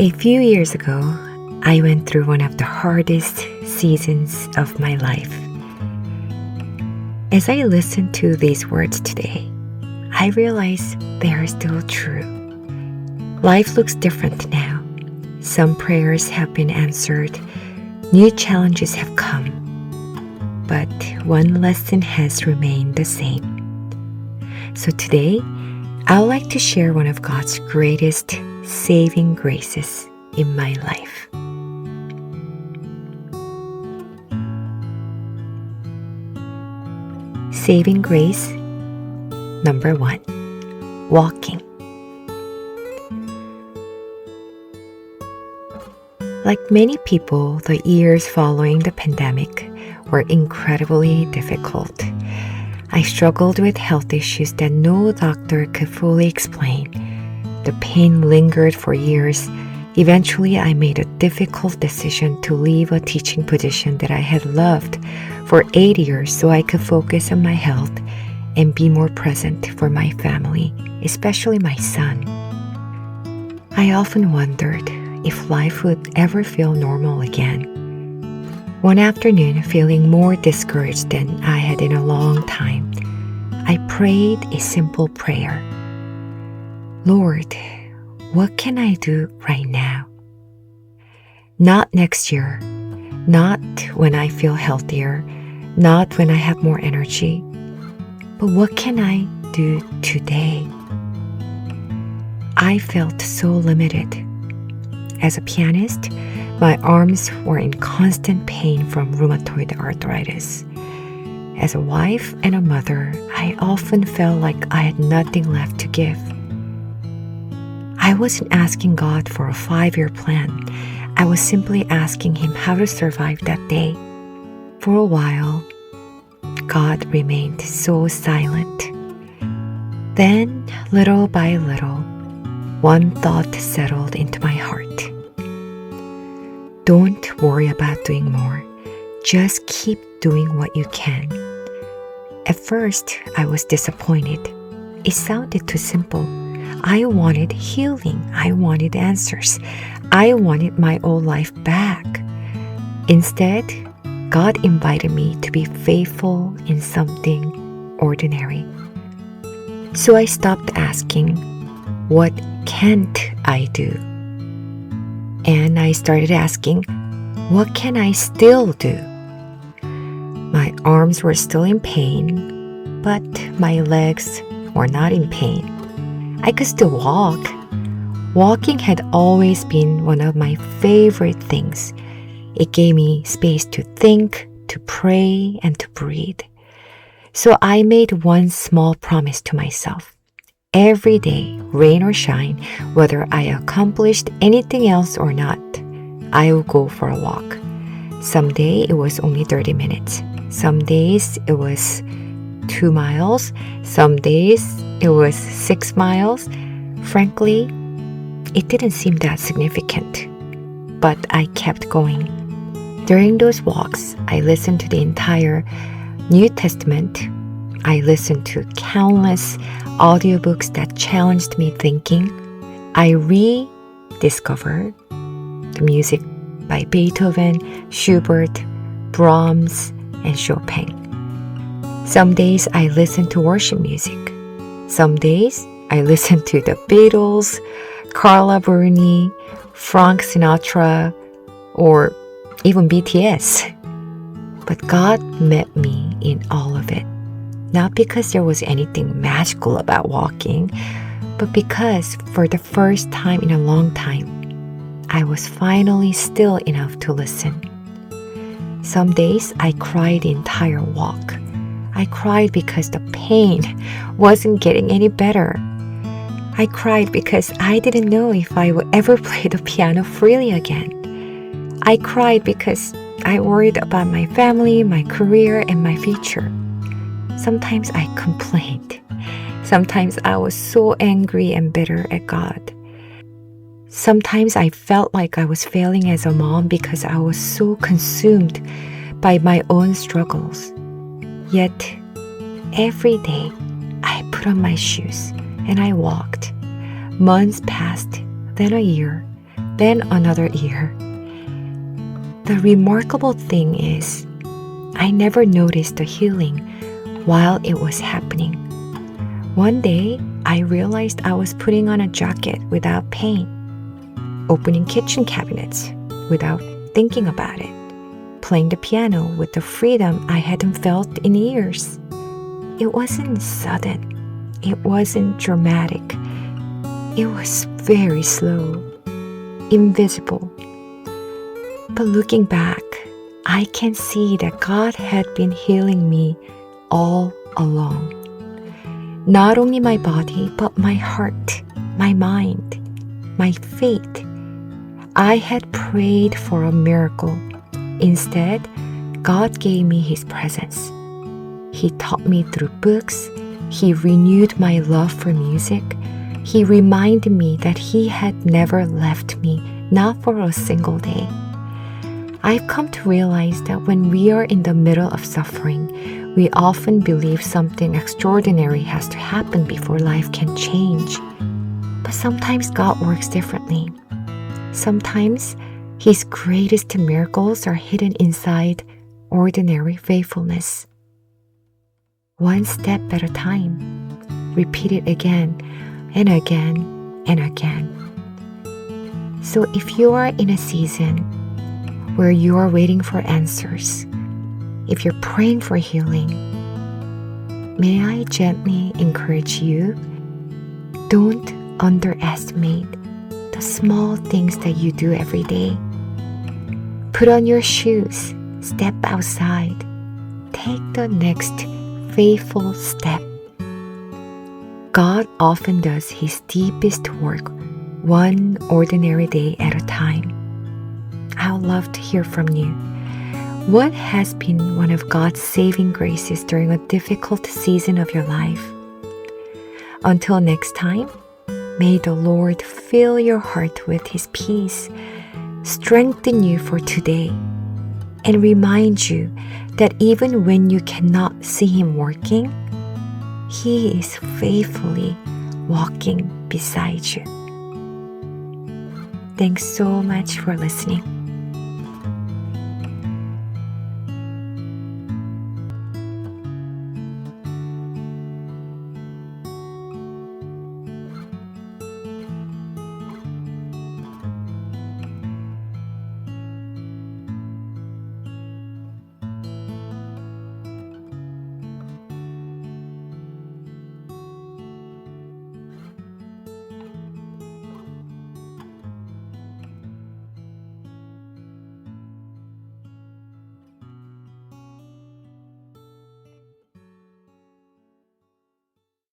A few years ago, I went through one of the hardest seasons of my life. As I listen to these words today, I realize they are still true. Life looks different now. Some prayers have been answered, new challenges have come, but one lesson has remained the same. So today, I would like to share one of God's greatest saving graces in my life. Saving grace number 1, walking. Like many people, the years following the pandemic were incredibly difficult. I struggled with health issues that no doctor could fully explain. The pain lingered for years. Eventually, I made a difficult decision to leave a teaching position that I had loved for 8 years so I could focus on my health and be more present for my family, especially my son. I often wondered if life would ever feel normal again. One afternoon, feeling more discouraged than I had in a long time, I prayed a simple prayer. Lord, what can I do right now? Not next year, not when I feel healthier, not when I have more energy, but what can I do today? I felt so limited. As a pianist, my arms were in constant pain from rheumatoid arthritis. As a wife and a mother, I often felt like I had nothing left to give. I wasn't asking God for a 5-year plan. I was simply asking Him how to survive that day. For a while, God remained so silent. Then, little by little, one thought settled into my heart. Don't worry about doing more. Just keep doing what you can. At first, I was disappointed. It sounded too simple. I wanted healing. I wanted answers. I wanted my old life back. Instead, God invited me to be faithful in something ordinary. So I stopped asking, what can't I do? And I started asking, what can I still do? My arms were still in pain, but my legs were not in pain. I could still walk. Walking had always been one of my favorite things. It gave me space to think, to pray, and to breathe. So I made one small promise to myself. Every day, rain or shine, whether I accomplished anything else or not, I will go for a walk. Some day it was only 30 minutes. Some days it was 2 miles. Some days it was 6 miles. Frankly, it didn't seem that significant, but I kept going. During those walks, I listened to the entire New Testament. I listened to countless audiobooks that challenged me thinking. I rediscovered the music by Beethoven, Schubert, Brahms, and Chopin. Some days I listened to worship music. Some days I listened to the Beatles, Carla Bruni, Frank Sinatra, or even BTS. But God met me in all of it. Not because there was anything magical about walking, but because for the first time in a long time, I was finally still enough to listen. Some days I cried the entire walk. I cried because the pain wasn't getting any better. I cried because I didn't know if I would ever play the piano freely again. I cried because I worried about my family, my career, and my future. Sometimes I complained. Sometimes I was so angry and bitter at God. Sometimes I felt like I was failing as a mom because I was so consumed by my own struggles. Yet, every day, I put on my shoes and I walked. Months passed, then a year. then another ear. The remarkable thing is, I never noticed the healing while it was happening. One day, I realized I was putting on a jacket without pain, opening kitchen cabinets without thinking about it, playing the piano with the freedom I hadn't felt in years. It wasn't sudden. It wasn't dramatic. It was very slow, invisible. But looking back, I can see that God had been healing me all along. Not only my body, but my heart, my mind, my faith. I had prayed for a miracle. Instead, God gave me His presence. He taught me through books. He renewed my love for music. He reminded me that He had never left me, not for a single day. I've come to realize that when we are in the middle of suffering, we often believe something extraordinary has to happen before life can change. But sometimes God works differently. Sometimes His greatest miracles are hidden inside ordinary faithfulness. One step at a time. Repeat it again and again and again. So if you are in a season where you are waiting for answers, if you're praying for healing, may I gently encourage you, don't underestimate the small things that you do every day. Put on your shoes, step outside, take the next faithful step. God often does His deepest work one ordinary day at a time. I would love to hear from you. What has been one of God's saving graces during a difficult season of your life? Until next time, may the Lord fill your heart with His peace, strengthen you for today, and remind you that even when you cannot see Him working, He is faithfully walking beside you. Thanks so much for listening.